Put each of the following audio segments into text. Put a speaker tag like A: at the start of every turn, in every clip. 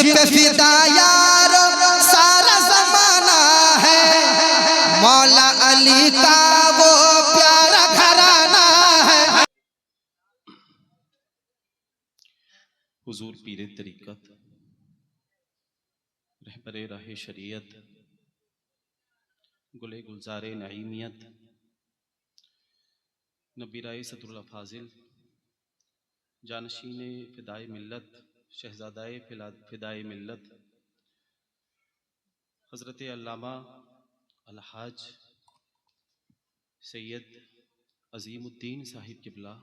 A: पे फिदा यारो सारा जमाना है, मौला अली का वो प्यारा घराना है।
B: हुजूर पीरे तरीक़त, रहबरे राह शरीयत, गुले गुलजारे नईमियत, नबीराए सदरुल अफाजिल, जानशीने फिदाए मिल्लत, शहजादाए फिदाए मिल्लत, हज़रत अल्लामा अलहाज सैयद अज़ीमुद्दीन साहिब किबला,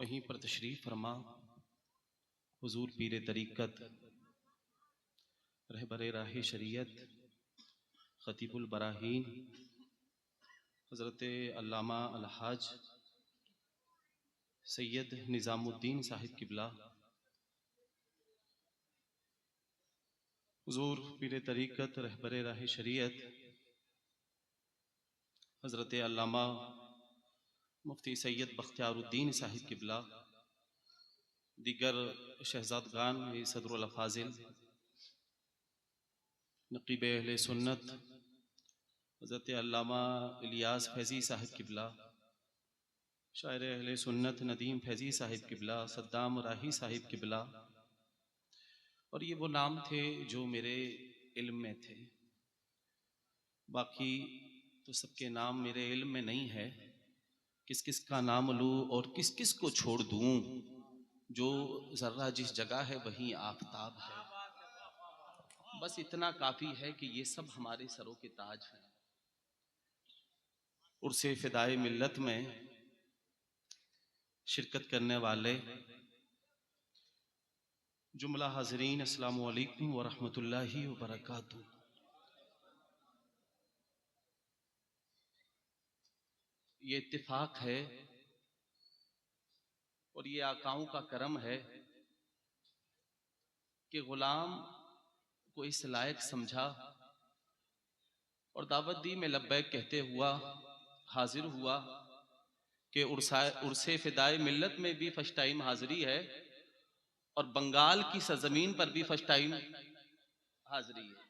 B: वहीं पर तशरीफ़ फरमा हुजूर पीरे तरीक़त, रहबरे राह शरीयत, ख़तीबुल बराहीन, हज़रत अल्लामा अलहाज सैयद निज़ामुद्दीन साहिब किबला, हुजूर पीरे तरीक़त, रहबरे राह शरीयत, हज़रत अल्लामा मुफ्ती सैयद बख्तियारुद्दीन साहिब किबला, दीगर शहजादगान सदरुल अफाजिल, नक़ीब अहले सुन्नत हज़रत अल्लामा इलियास फैज़ी साहिब किबला, शायर अहले सुन्नत नदीम फैज़ी साहिब किबला, सद्दाम राही साहिब किबला, और ये वो नाम थे जो मेरे इल्म में थे। बाकी तो सबके नाम मेरे इल्म में नहीं है, किस किस का नाम लूँ और किस किस को छोड़ दूँ, जो ज़र्रा जिस जगह है वहीं आफताब है। बस इतना काफ़ी है कि ये सब हमारे सरों के ताज हैं। उर्से फिदाए मिल्लत में शिरकत करने वाले जुमला हाज़रीन, अस्सलामु अलैकुम व रहमतुल्लाहि व बरकातुहू। ये इत्तिफाक है और ये आकाओं का करम है कि गुलाम को इस लायक समझा और दावत दी, में लब्बैक कहते हुआ हाजिर हुआ कि उर्से फिदाए मिल्लत में भी फर्स्ट टाइम हाजिरी है और बंगाल की सरजमीन पर भी फर्स्ट टाइम हाजिरी है।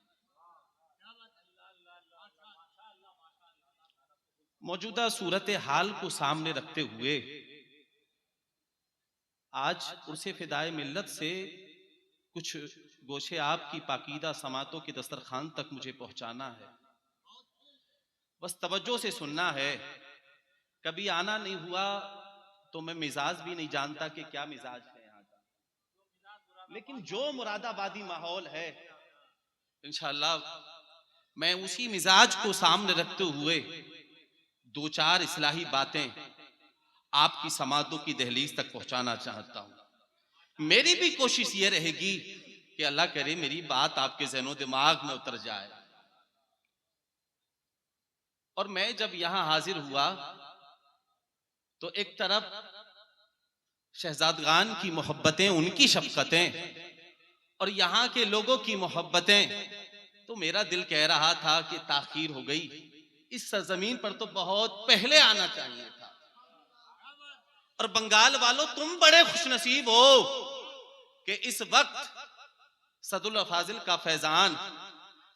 B: मौजूदा सूरत हाल को सामने रखते हुए आज उर्से फिदाए मिल्लत से कुछ गोशे आपकी पाकीदा समातों के दस्तरखान तक मुझे पहुंचाना है। बस तवज्जो से सुनना है। कभी आना नहीं हुआ तो मैं मिजाज भी नहीं जानता कि क्या मिजाज है यहाँ का, लेकिन जो मुरादाबादी माहौल है इंशाअल्लाह मैं उसी मिजाज को सामने रखते हुए दो चार इस्लाही बातें आपकी समातों की दहलीज तक पहुंचाना चाहता हूं। मेरी भी कोशिश ये रहेगी कि अल्लाह करे मेरी बात आपके ज़हनो दिमाग में उतर जाए। और मैं जब यहां हाजिर हुआ तो एक तरफ शहजादगान की मोहब्बतें, उनकी शफकतें और यहाँ के लोगों की मोहब्बतें, तो मेरा दिल कह रहा था कि ताखीर हो गई, इस सरजमीन पर तो बहुत पहले आना चाहिए था। और बंगाल वालों, तुम बड़े खुशनसीब हो कि इस वक्त सदरुल अफाजिल का फैजान,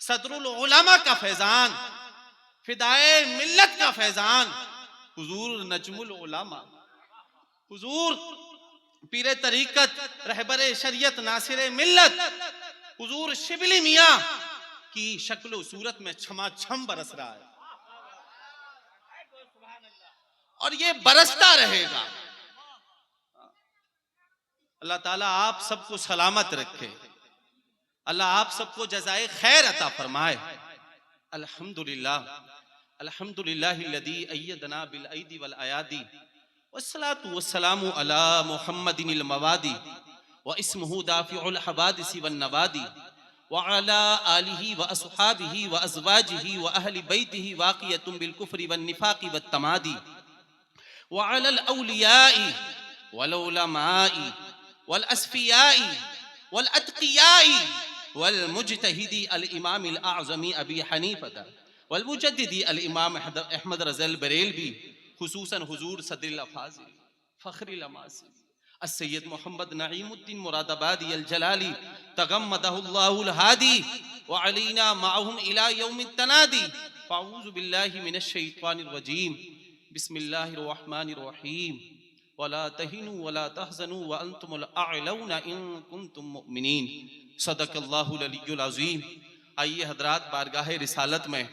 B: सदरुल उलमा का फैजान, फिदाए मिल्लत का फैजान, हुजूर नजमुल उलमा, हुजूर पीरे तरीक़त, रहबरे शरीयत, नासिरे मिल्लत, हुजूर शिबली मियां की शक्ल सूरत में छमाछम बरस रहा है और ये बरसता रहेगा। अल्लाह ताला आप सबको सलामत रखे, अल्लाह आप सबको जज़ाए खैर अता फरमाए। अल्हम्दुलिल्लाह, अल्हम्दुलिल्लाहिल्लज़ी अय्यदना बिल ऐदी वल अयादी वस्सलातु वस्सलामु अला मुहम्मदिनिल मवादी व इस्मुहु दाफिउल हवादिसी वन नवादी व अला आलिहि व अस्हाबिहि व अज़वाजिहि व अहलि बैतिहि वाक़ियतुम बिल कुफ्रि वन निफाक़ि वत तमादी व अलल औलियाई वल उलमाई वल अस्फियाई वल अत्क़ियाई वल मुज्तहिदी अल इमामिल आज़मी अबी हनीफ़ा वल मुजद्दिदी अल इमाम अहमद रज़ा अल बरेलवी, खुसूसन हुजूर सदरुल अफाजिल फ़ख्रुल अमासिल अस्सय्यद मोहम्मद नईमुद्दीन मुरादाबादी अल जलाली तगम्मदहुल्लाहुल हादी व अलैना माअहुम इला यौमित तनादी फ़अऊज़ु बिल्लाहि मिनश शैतानिर रजीम बिस्मिल्लाहिर रहमानिर रहीम वला तहिनु वला तहज़नु व अंतुमुल अअलौना इन कुंतुम मुमिनीन सदक़ल्लाहुल अलियुल अज़ीम। आइए हजरात, बारगाह रिसालत में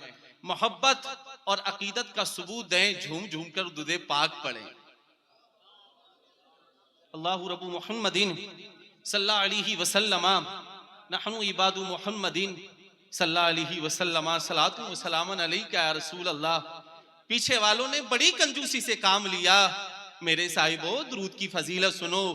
B: मोहब्बत और अकीदत का सबूत दें, झूम झूम कर दुरूद पाक पढ़ें। अल्लाहु रब्बु मुहम्मदिन सल्लल्लाहु अलैहि वसल्लम नहनु इबादु मुहम्मदिन सल्लल्लाहु अलैहि वसल्लम सलातु व सलामन अलैका या रसूल अल्लाह। पीछे वालों ने बड़ी कंजूसी से काम लिया, मेरे साहिबो दुरूद की फजीलत सुनो।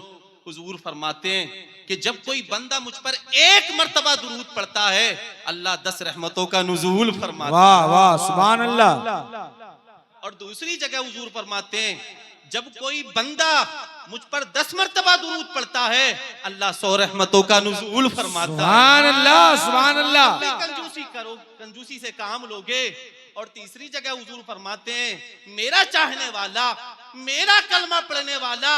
B: हुजूर फरमाते हैं कि जब कोई बंदा मुझ पर एक मर्तबा दुरूद पढ़ता है, अल्लाह 10 रहमतों का नुज़ूल फरमाता है।
C: वाह वाह सुभान अल्लाह।
B: और दूसरी जगह हुजूर फरमाते हैं जब कोई बंदा मुझ पर 10 मर्तबा दुरूद पढ़ता है, अल्लाह 100 रहमतों का नुज़ूल फरमाता है।
C: सुभान अल्लाह सुभान अल्लाह।
B: कंजूसी करो, कंजूसी से काम लोगे। और तीसरी जगह हुजूर फरमाते हैं मेरा चाहने वाला, मेरा कलमा पढ़ने वाला,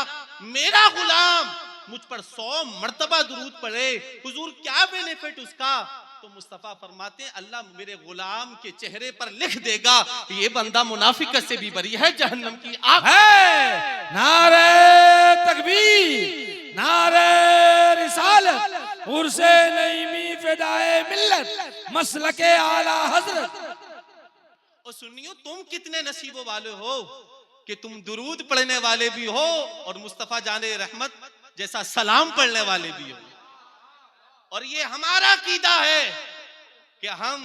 B: मेरा गुलाम मुझ पर 100 मर्तबा दुरूद पढ़े, हुजूर क्या बेनिफिट उसका? तो मुस्तफा फरमाते हैं अल्लाह मेरे गुलाम के चेहरे पर लिख देगा ये बंदा मुनाफिकत से भी बरी है, जहन्नम की आग
C: है। नारे तकबीर, नारे रिसालत, उर्से नईमी फिदाए मिल्लत, मसलके आला हजरत।
B: और सुनियो, तुम कितने नसीबो वाले हो कि तुम दुरूद पढ़ने वाले भी हो और मुस्तफा जाने रहमत जैसा सलाम पढ़ने वाले भी हो। और ये हमारा अकीदा है कि हम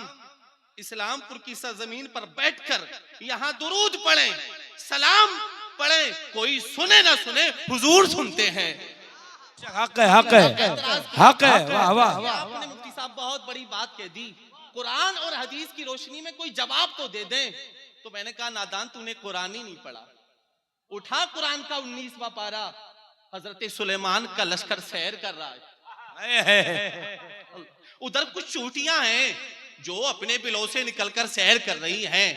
B: इस्लामपुर की सरजमीन पर बैठकर यहाँ दुरूद पढ़ें, सलाम पढ़ें, कोई सुने ना सुने, हुजूर सुनते हैं।
C: हक है, हक है, हक है। वाह वाह।
B: आपने मुफ्ती साहब बहुत बड़ी बात कह दी, कुरान और हदीस की रोशनी में कोई जवाब तो दे दें। तो मैंने कहा नादान, तूने कुरान ही नहीं पढ़ा। उठा कुरान का 19वां पारा, हजरत सुलेमान का लश्कर सैर कर रहा है। उधर कुछ चूटियां हैं जो अपने बिलों से निकलकर सैर कर रही हैं।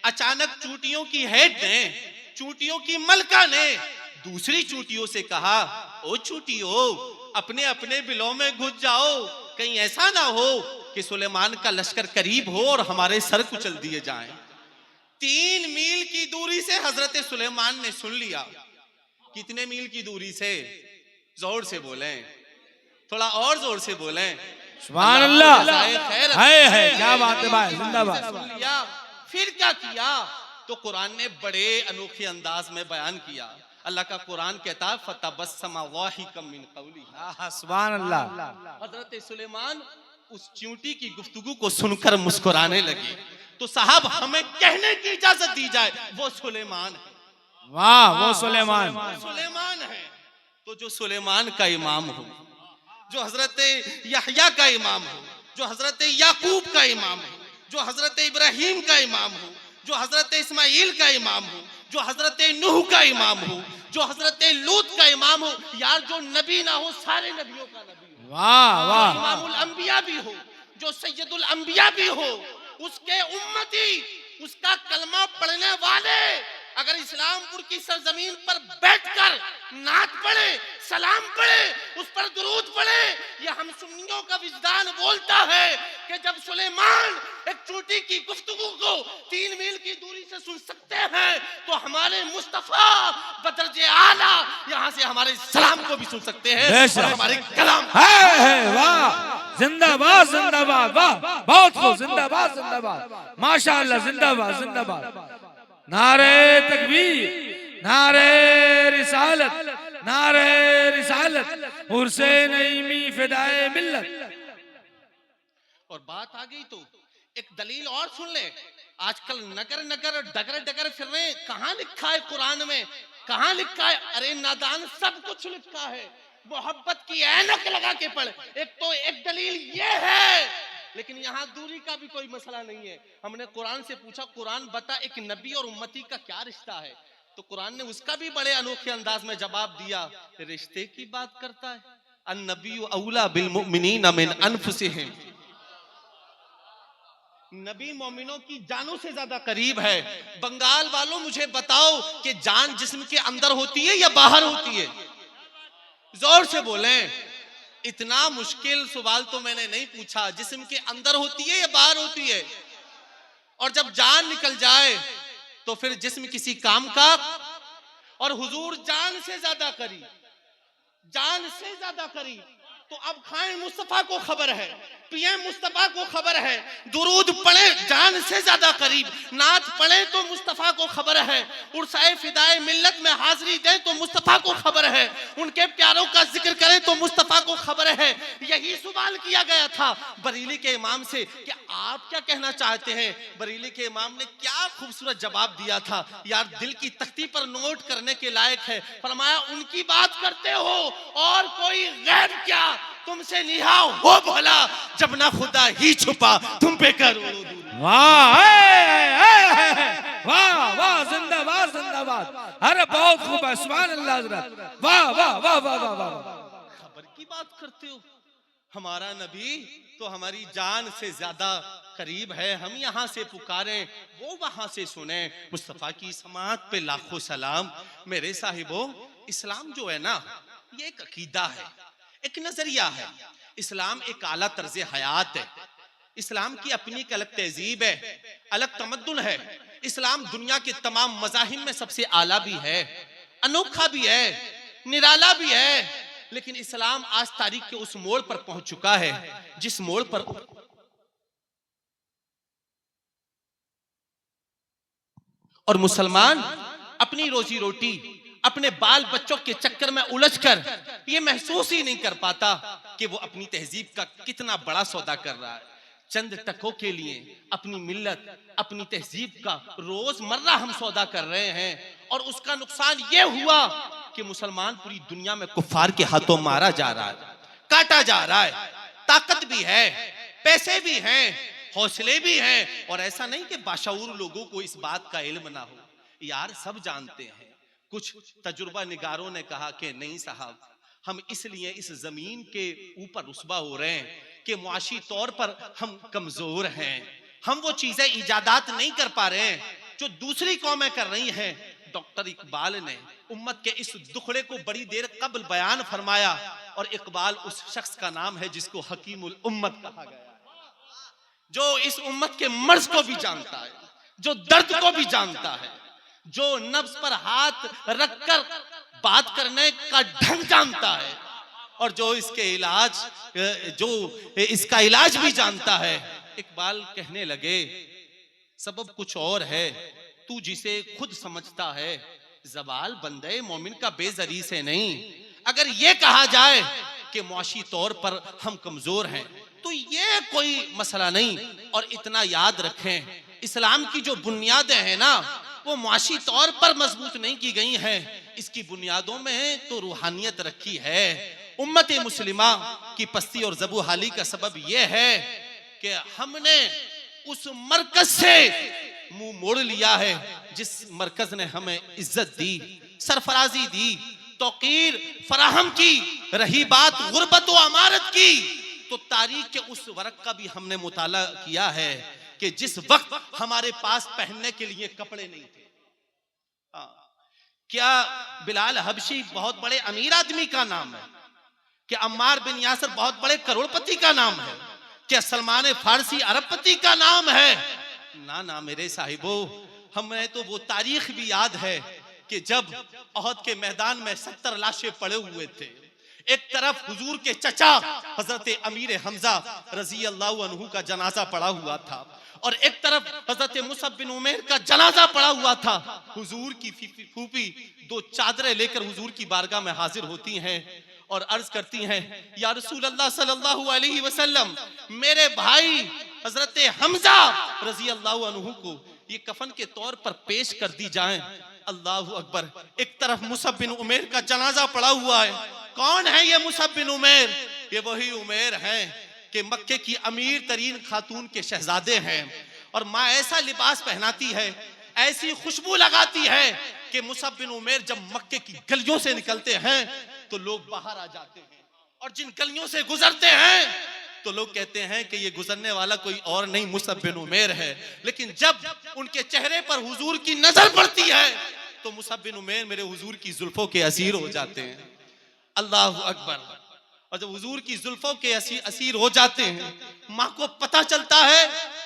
B: अचानक चूटियों की हेड ने, चूटियों की मलका ने दूसरी चूटियों से कहा, ओ चूटियों, अपने अपने बिलों में घुस जाओ, कहीं ऐसा ना हो कि सुलेमान का लश्कर करीब हो और हमारे सर कुचल दिए जाएं। 3 मील की दूरी से हजरत सुलेमान ने सुन लिया। कितने मील की दूरी से? जोर से बोलें, थोड़ा और जोर से बोलें।
C: सुभान अल्लाह। है क्या बात है भाई, जिंदाबाद।
B: सुन लिया, फिर क्या किया? तो कुरान ने बड़े अनोखे अंदाज में बयान किया। अल्लाह का कुरान कहता है फतबस्सम वाहिकम मिन कौली।
C: सुभान अल्लाह।
B: हजरत सुलेमान उस चींटी की गुफ्तगू को सुनकर मुस्कुराने लगे। तो साहब हमें कहने की इजाजत दी जाए, वो सुलेमान है।
C: वाह, वो सुलेमान,
B: सुलेमान है। तो जो सुलेमान का इमाम हो, जो हजरत यहया का इमाम हो, जो हजरत याकूब का इमाम हो, जो हजरत इब्राहिम का इमाम हो, जो हजरत इस्माइल का इमाम हो, जो हजरत नूह का इमाम हो, जो हजरत लूत का इमाम हो, यार जो नबी ना हो सारे नबियों का नबी हो।
C: वाह वाह।
B: जो इमामुल अंबिया भी हो, जो सैयदुल अंबिया भी हो, उसके उम्मती, उसका कलमा पढ़ने वाले अगर इस्लामपुर की सरजमीन पर बैठकर नात पढ़े, सलाम पढ़े, उस पर दुरूद पढ़े, ये हम सुन्नियों का विजदान बोलता है कि जब सुलेमान एक चूटी की गुफ्तगू को 3 मील की दूरी से सुन सकते हैं, तो हमारे मुस्तफा बदरजे आला यहाँ से हमारे सलाम को भी सुन सकते हैं और हमारे कलाम।
C: है वाह, जिंदाबाद जिंदाबाद, वाह बहुत खूब, जिंदाबाद जिंदाबाद, माशाअल्लाह, जिंदाबाद जिंदाबाद। नारे तकबीर, नारे रिसालत, नारे रिसालत, उर्से नईमी फिदाए मिल्लत।
B: और बात आ गई तो एक दलील और सुन ले। आजकल नगर नगर डगर डगर फिर रहे, कहाँ लिखा है कुरान में, कहाँ लिखा है? अरे नादान, सब कुछ लिखा है। मोहब्बत की ऐनक लगा के पढ़। एक तो एक दलील ये है, लेकिन यहाँ दूरी का भी कोई मसला नहीं है। हमने कुरान से पूछा, कुरान बता एक नबी और उम्मती का क्या रिश्ता है? तो कुरान ने उसका भी बड़े अनोखे अंदाज में जवाब दिया। रिश्ते की बात करता है, अन्नबी औला बिल मुमिनीन मिन अनफुसिहिम, नबी मोमिनों की जानों से ज्यादा करीब है। बंगाल वालों मुझे बताओ कि जान जिस्म के अंदर होती है या बाहर होती है? जोर से बोलें। इतना मुश्किल सवाल तो मैंने नहीं पूछा। जिस्म के अंदर होती है या बाहर होती है? और जब जान निकल जाए तो फिर जिस्म किसी काम का। और हुजूर जान से ज्यादा करीब, जान से ज्यादा करीब। तो अब खाएं मुस्तफा को खबर है, पिए मुस्तफा को खबर है, दुरूद पढ़े जान से ज्यादा करीब, नात पढ़े तो मुस्तफा को खबर है, उर्साए फिदाए मिल्लत में हाजिरी दें तो मुस्तफा को खबर है, उनके प्यारों का जिक्र करें तो मुस्तफा को खबर है। यही सवाल किया गया था बरेली के इमाम से कि आप क्या कहना चाहते हैं। बरेली के इमाम ने क्या खूबसूरत जवाब दिया था यार, दिल की तख्ती पर नोट करने के लायक है। फरमाया उनकी बात करते हो और कोई गैर क्या तुमसे निहा वो भला, जब ना खुदा ही छुपा तुम पे करोड़ों दूर।
C: वाह वाह वाह, जिंदाबाद जिंदाबाद। अरे बहुत खूब है, सुभान अल्लाह हज़रत। वाह वाह वाह वाह वाह वाह।
B: खबर की बात करते हो। हमारा नबी तो हमारी जान से ज्यादा करीब है। हम यहाँ से पुकारें वो वहां से सुने। मुस्तफा की समात पे लाखों सलाम। मेरे साहिबो, इस्लाम जो है ना, ये एक अकीदा है, एक नजरिया है। इस्लाम एक आला तर्ज हयात है। इस्लाम की अपनी एक अलग तहजीब है, अलग तमद्दुन है। इस्लाम दुनिया के तमाम मज़ाहिब में सबसे आला भी है, अनोखा भी है, निराला भी है। लेकिन इस्लाम आज तारीख के उस मोड़ पर पहुंच चुका है जिस मोड़ पर और मुसलमान अपनी रोजी रोटी, अपने बाल बच्चों के चक्कर में उलझकर ये महसूस ही नहीं कर पाता कि वो अपनी तहजीब का कितना बड़ा सौदा कर रहा है। चंद टकों के लिए अपनी मिल्लत, अपनी तहजीब का रोजमर्रा हम सौदा कर रहे हैं। और उसका नुकसान ये हुआ कि मुसलमान पूरी दुनिया में कुफार के हाथों मारा जा रहा है, काटा जा रहा है। ताकत भी है, पैसे भी हैं, हौसले भी हैं। और ऐसा नहीं कि बाशऊर लोगों को इस बात का इल्म ना हो, यार सब जानते हैं। कुछ तजुर्बा निगारों ने कहा कि नहीं साहब, हम इसलिए इस जमीन के ऊपर रुस्बा हो रहे हैं कि मुआशी तौर पर हम कमजोर हैं। हम वो चीजें इजादात नहीं कर पा रहे हैं जो दूसरी कौमें कर रही हैं। डॉक्टर इकबाल ने उम्मत के इस दुखड़े को बड़ी देर कबल बयान फरमाया। और इकबाल उस शख्स का नाम है जिसको हकीमुल उम्मत कहा गया है, जो इस उम्मत के मर्ज को भी जानता है, जो दर्द को भी जानता है, जो नफ्स पर हाथ रखकर बात करने का ढंग जानता है, और जो इसका इलाज भी जानता है। इकबाल कहने लगे, सबब कुछ और है तू जिसे खुद समझता है, ज़वाल बंदे मोमिन का बेजरी से नहीं। अगर ये कहा जाए कि मुआशी तौर पर हम कमजोर हैं तो ये कोई मसला नहीं। और इतना याद रखें, इस्लाम की जो बुनियादें हैं ना, वो मुआशी तौर पर मजबूत नहीं की गई हैं, इसकी बुनियादों में तो रूहानियत रखी है। उम्मत मुस्लिमा की पस्ती और ज़बूहाली का सबब यह है कि हमने उस मरकज से मुंह मोड़ लिया है जिस मरकज ने हमें इज्जत दी, सरफराजी दी, तौकीर फराहम की। रही बात गुर्बत व अमारत की, तो तारीख के उस वरक का भी हमने मुताला किया है कि जिस वक्त हमारे पास पहनने के लिए कपड़े नहीं थे। क्या बिलाल हबशी बहुत बड़े अमीर आदमी का नाम है? क्या अम्मार बिन यासर बहुत बड़े करोड़पति का नाम है? क्या सलमान फारसी अरबपति का नाम है? ना ना मेरे साहिबो, हमें तो वो तारीख भी याद है कि जब ओहद के मैदान में 70 लाशें पड़े हुए थे। एक तरफ हुजूर के चचा हजरत अमीर हमजा रजी अल्लाह अन्हु का जनाजा पड़ा हुआ था, और एक तरफ हजरत मुसअब बिन उमैर का जनाजा पड़ा हुआ था। हुजूर की फूफी 2 चादरें लेकर हुजूर की बारगाह में हाजिर होती हैं और अर्ज करती हैं, या रसूल अल्लाह सल्लल्लाहु अलैहि वसल्लम, मेरे भाई हजरत हमजा रजी अल्लाह अन्हु को ये कफन के तौर पर पेश कर दी जाए। अल्लाह अकबर। एक तरफ मुसअब बिन उमैर का जनाजा पड़ा हुआ है। कौन है ये मुसअब बिन उमैर? ये वही उमैर हैं कि मक्के की अमीर तरीन खातून के शहजादे हैं। और माँ ऐसा लिबास पहनाती है, ऐसी खुशबू लगाती है कि मुसअब बिन उमैर जब मक्के की गलियों से निकलते हैं तो लोग बाहर आ जाते हैं, और जिन गलियों से गुजरते हैं तो लोग कहते हैं कि ये गुजरने वाला कोई और नहीं मुसअब बिन उमैर है। लेकिन जब उनके चेहरे पर हुजूर की नजर पड़ती है तो मुसअब बिन उमैर मेरे हुजूर की जुल्फों के असीर हो जाते हैं। अल्लाह अकबर। और जब हुजूर की जुल्फों के असीर हो जाते हैं, माँ को पता चलता है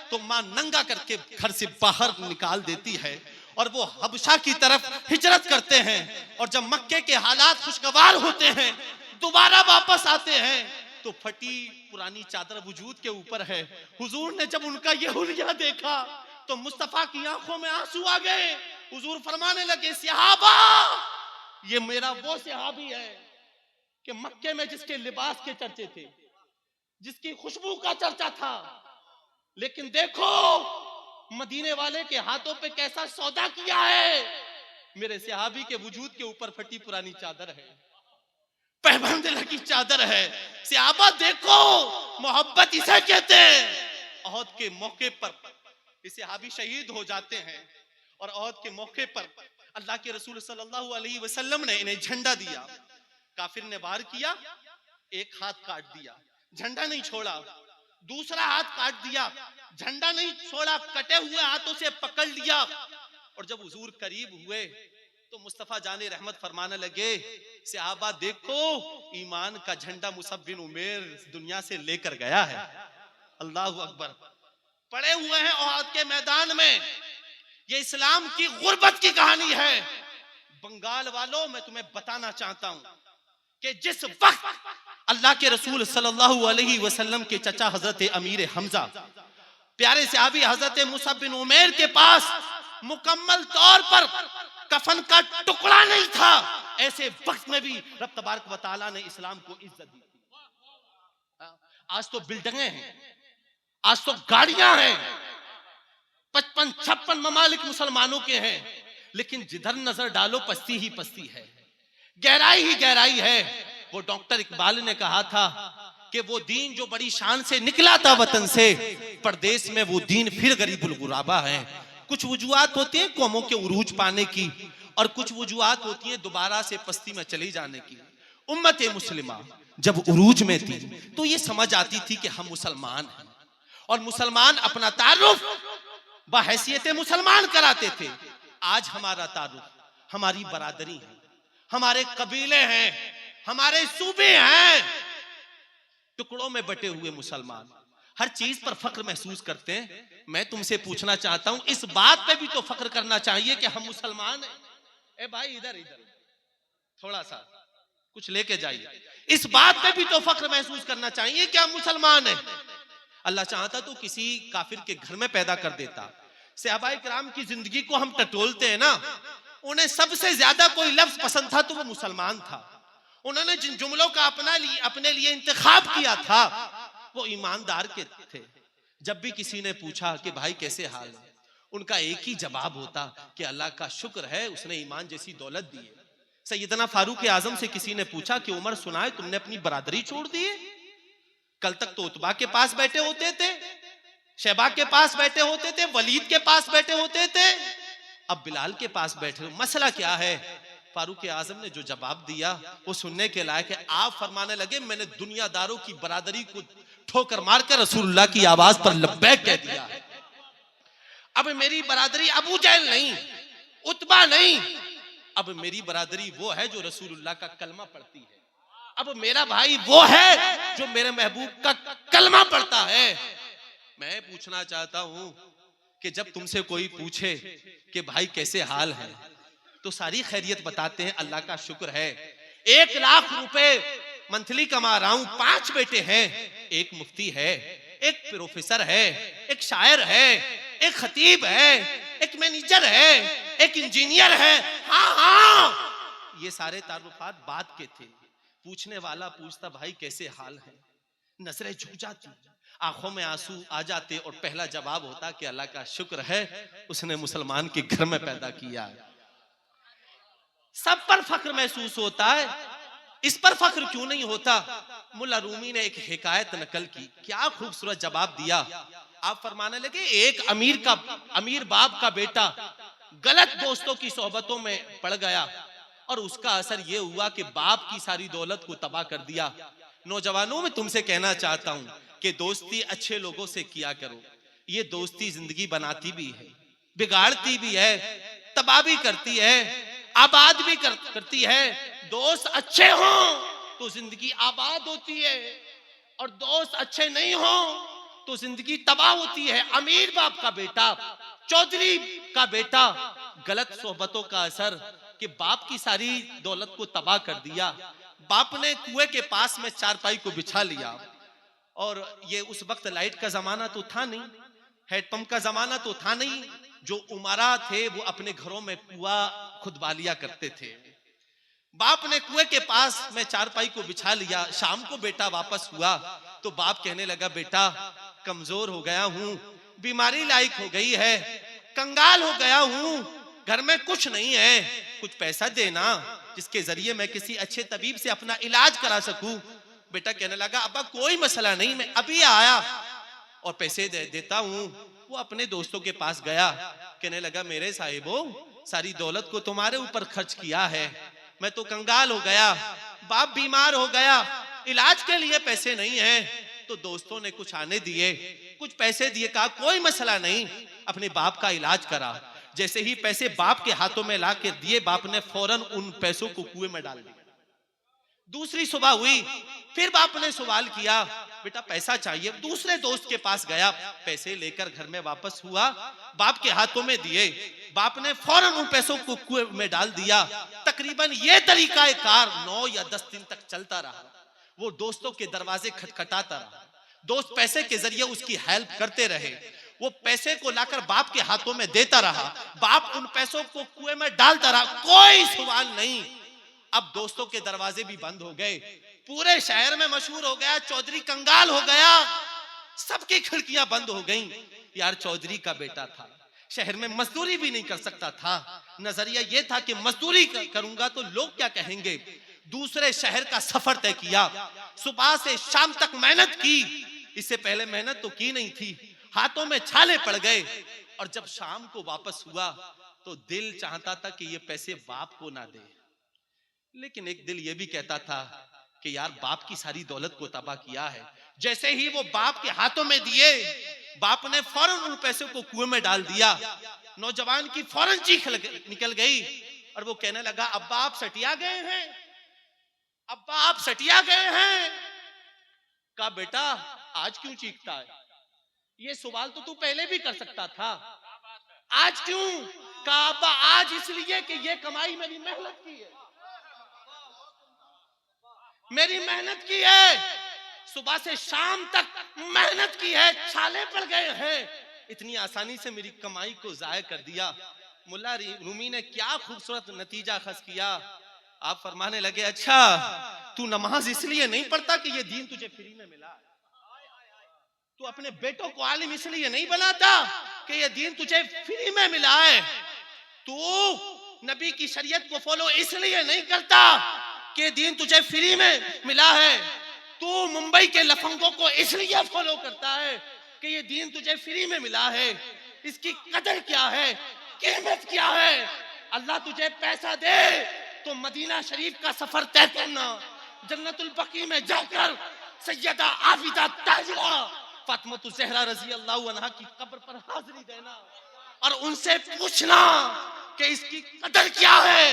B: तो माँ नंगा करके घर से बाहर निकाल देती है और वो हबशा की तरफ हिजरत करते हैं। और जब मक्के के हालात खुशगवार होते हैं, दोबारा वापस आते हैं तो फटी पुरानी चादर वजूद के ऊपर है। हुजूर ने जब उनका ये हुलिया देखा तो मुस्तफा की आंखों में आंसू आ गए। हुजूर फरमाने लगे, सहाबा, ये मेरा वो सहाबी है कि मक्के में जिसके लिबास के चर्चे थे, जिसकी खुशबू का चर्चा था, लेकिन देखो मदीने वाले के हाथों पे कैसा सौदा किया है। मेरे सहाबी के वजूद के ऊपर फटी पुरानी चादर है, पैबंद लगी चादर है। सहाबा देखो, मोहब्बत इसे कहते हैं। ओहद के मौके पर ये सहाबी शहीद हो जाते हैं और ओहद के मौके पर अल्लाह के रसूल सल्लल्लाहु अलैहि वसल्लम ने इन्हें झंडा दिया। काफिर ने वार किया, एक हाथ काट दिया, झंडा नहीं छोड़ा। दूसरा हाथ काट दिया, झंडा नहीं छोड़ा, कटे हुए हाथों से पकड़ लिया। और जब हुजूर करीब हुए तो मुस्तफा जाने रहमत फरमाने लगे, सहाबा देखो, ईमान का झंडा मुसअब बिन उमैर दुनिया से लेकर गया है। अल्लाह अकबर। पड़े हुए हैं ओहद के मैदान में। ये इस्लाम की गुर्बत की कहानी है। बंगाल वालों, मैं तुम्हें बताना चाहता हूं कि जिस वक्त अल्लाह के रसूल सल्लल्लाहु अलैहि वसल्लम के चचा हजरत अमीर हमजा, प्यारे सहाबी हजरत मुसअब बिन उमैर के पास मुकम्मल तौर पर कफन का टुकड़ा नहीं था, ऐसे वक्त में भी रब तबारक व तआला ने इस्लाम को इज्जत दी थी। आज तो बिल्डिंगें हैं, आज तो गाड़ियां हैं, 55-56 ममालिक मुसलमानों के हैं, लेकिन जिधर नजर डालो पस्ती ही पस्ती है, गहराई ही गहराई है। वो डॉक्टर इकबाल ने कहा था कि वो दीन जो बड़ी शान से निकला था वतन से, परदेश में वो दीन फिर गरीबुल गुराबा है। कुछ वजूहात होती हैं कौमों के उरूज पाने की, और कुछ वजूहात होती हैं दोबारा से पस्ती में चली जाने की। उम्मत मुस्लिमा जब उरूज में थी तो ये समझ आती थी कि हम मुसलमान हैं, और मुसलमान अपना तारुफ बहैसियत मुसलमान कराते थे। आज हमारा तारुफ हमारी बरादरी है, हमारे कबीले हैं, हमारे सूबे हैं। टुकड़ों में बटे हुए मुसलमान हर चीज पर फख्र महसूस करते हैं। मैं तुमसे पूछना चाहता हूं, इस बात पे भी तो फख्र करना चाहिए कि हम मुसलमान हैं। ए भाई, इधर इधर थोड़ा सा कुछ लेके जाइए। इस बात पे भी तो फख्र महसूस करना चाहिए कि हम मुसलमान हैं। अल्लाह चाहता तो किसी काफिर के घर में पैदा कर देता। सहाबाए किराम की जिंदगी को हम टटोलते हैं ना, उन्हें सबसे ज्यादा कोई लफ्ज पसंद था तो वो मुसलमान था। उन्होंने जिन जुमलों का अपने लिए इंतखाब किया था वो ईमानदार के थे। जब भी किसी ने पूछा कि भाई कैसे हाल है, उनका एक ही जवाब होता कि अल्लाह का शुक्र है, उसने ईमान जैसी दौलत दी है। सैयदना फारूक आजम से किसी ने पूछा कि उमर सुनाए तुमने अपनी बरादरी छोड़ दी है? कल तक तो उतबा के पास बैठे होते थे, शैबा के पास बैठे होते थे, वलीद के पास बैठे होते थे, अब बिलाल के पास बैठे हो, मसला क्या है? फारूक आजम ने जो जवाब दिया वो सुनने के लायक है। आप फरमाने लगे, मैंने दुनियादारों की बरादरी को ठोकर मारकर रसूलुल्लाह की आवाज पर लब्बैक कह दिया है। अब मेरी बरादरी अबू जहल नहीं, उतबा नहीं, अब मेरी बरादरी वो है जो रसूलुल्लाह का कलमा पढ़ती है। अब मेरा भाई वो है जो मेरे महबूब का कलमा पढ़ता है। मैं पूछना चाहता हूं कि जब तुमसे कोई पूछे कि भाई कैसे हाल है, तो सारी खैरियत बताते हैं, अल्लाह का शुक्र है, 1 लाख रुपए मंथली कमा रहा हूं, 5 बेटे हैं, एक मुफ्ती है, एक प्रोफेसर है, एक शायर है, एक खतीब है, एक मैनेजर है, एक इंजीनियर है। हाँ, ये सारे तारुफात बात के थे। पूछने वाला पूछता, भाई कैसे हाल है? नजरें झुक जाती, आंखों में आंसू आ जाते, और पहला जवाब होता कि अल्लाह का शुक्र है, उसने मुसलमान के घर में पैदा किया है। सब पर फख्र महसूस होता है, इस पर फख्र क्यों नहीं होता? मुल्ला रूमी ने एक हिकायत नकल की, क्या खूबसूरत जवाब दिया। आप फरमाने लगे, एक अमीर बाप का बेटा गलत दोस्तों की सोहबतों में पड़ गया और उसका असर यह हुआ कि बाप की सारी दौलत को तबाह कर दिया। नौजवानों में तुमसे कहना चाहता हूं कि दोस्ती अच्छे लोगों से किया करो। ये दोस्ती जिंदगी बनाती भी है, बिगाड़ती भी है, तबाह भी करती है, आबाद भी करती है। दोस्त अच्छे हों तो जिंदगी आबाद होती है, और दोस्त अच्छे नहीं हो तो जिंदगी तबाह होती है। अमीर बाप का बेटा, चौधरी का बेटा, गलत सोहबतों का असर कि बाप की सारी दौलत को तबाह कर दिया। बाप ने कुएं के पास में चारपाई को बिछा लिया, और ये उस वक्त लाइट का जमाना तो था नहीं, हैंडपंप का जमाना तो था नहीं। जो उमरा थे वो अपने घरों में कुआं खुदवा लिया करते थे। बाप ने कुएं के पास में चारपाई को बिछा लिया। शाम को बेटा वापस हुआ तो बाप कहने लगा, बेटा कमजोर हो गया हूं, बीमारी लायक हो गई है, कंगाल हो गया हूं, घर में कुछ नहीं है, कुछ पैसा देना जिसके जरिए मैं किसी अच्छे तबीब से अपना इलाज करा सकूं। बेटा कहने लगा, अब्बा कोई मसला नहीं, मैं अभी आया और पैसे देता हूं। वो अपने दोस्तों के पास गया, कहने लगा, मेरे साहिबो सारी दौलत को तुम्हारे ऊपर खर्च किया है, मैं तो कंगाल हो गया, बाप बीमार हो गया, इलाज के लिए पैसे नहीं है। तो दोस्तों ने कुछ आने दिए, कुछ पैसे दिए, कहा कोई मसला नहीं, अपने बाप का इलाज करा। जैसे ही पैसे बाप के हाथों में ला के दिए, बाप ने फौरन उन पैसों को कुएं में डाल दिया। दूसरी सुबह हुई, फिर बाप ने सवाल किया, बेटा पैसा चाहिए। दूसरे दोस्त के पास गया, पैसे लेकर घर में वापस हुआ, बाप के हाथों में दिए, बाप ने फौरन उन पैसों को कुएं में डाल दिया। तकरीबन ये तरीका कार 9 या 10 दिन तक चलता रहा। वो दोस्तों के दरवाजे खटखटाता रहा, दोस्त पैसे के जरिए उसकी हेल्प करते रहे। वो पैसे को लाकर बाप के हाथों में देता रहा, बाप उन पैसों को कुएं में डालता रहा, कोई सवाल नहीं। अब दोस्तों के दरवाजे भी बंद हो गए, पूरे शहर में मशहूर हो गया, चौधरी कंगाल हो गया, सबकी खिड़कियां बंद हो गईं। यार चौधरी का बेटा था, शहर में मजदूरी भी नहीं कर सकता था, नजरिया ये था कि मजदूरी करूंगा तो लोग क्या कहेंगे। दूसरे शहर का सफर तय किया, सुबह से शाम तक मेहनत की, इससे पहले मेहनत तो की नहीं थी, हाथों में छाले पड़ गए। और जब शाम को वापस हुआ तो दिल चाहता था कि ये पैसे बाप को ना दे, लेकिन एक दिल ये भी कहता था कि यार बाप की सारी दौलत को तबाह किया है। जैसे ही वो बाप के हाथों में दिए, बाप ने फौरन उन पैसों को कुएं में डाल दिया। नौजवान की फौरन चीख निकल गई और वो कहने लगा, अब्बा आप सटिया गए हैं, अब्बा आप सटिया गए हैं। कहा, बेटा आज क्यों चीखता है, ये सवाल तो तू पहले भी कर सकता था, आज क्यों? कहा, अब्बा आज इसलिए कि ये कमाई मेरी मेहनत की है, मेरी मेहनत की है, सुबह से शाम तक मेहनत की है, छाले पड़ गए हैं, इतनी आसानी से मेरी कमाई को जाया कर दिया। मुल्ला रूमी ने क्या खूबसूरत नतीजा खस किया। आप फरमाने लगे, अच्छा तू नमाज इसलिए नहीं पढ़ता कि ये दीन तुझे फ्री में मिला, तू अपने बेटों को आलिम इसलिए नहीं बनाता कि ये दीन तुझे फ्री में मिला है, तू नबी की शरीयत को फॉलो इसलिए नहीं करता कि दीन तुझे फ्री में मिला है, तू मुंबई के लफंगों को इसलिए फॉलो करता है कि ये दीन तुझे फ्री में मिला है। इसकी कदर क्या है, कीमत क्या है? अल्लाह तुझे पैसा दे तो मदीना शरीफ का सफर तय करना, जन्नतुल बकी में जाकर सैयदा आबिदा ताजिरा फातिमा ज़हरा रजी अल्लाह अन्हा की कब्र पर हाजिरी देना और उनसे पूछना कि इसकी कदर क्या है,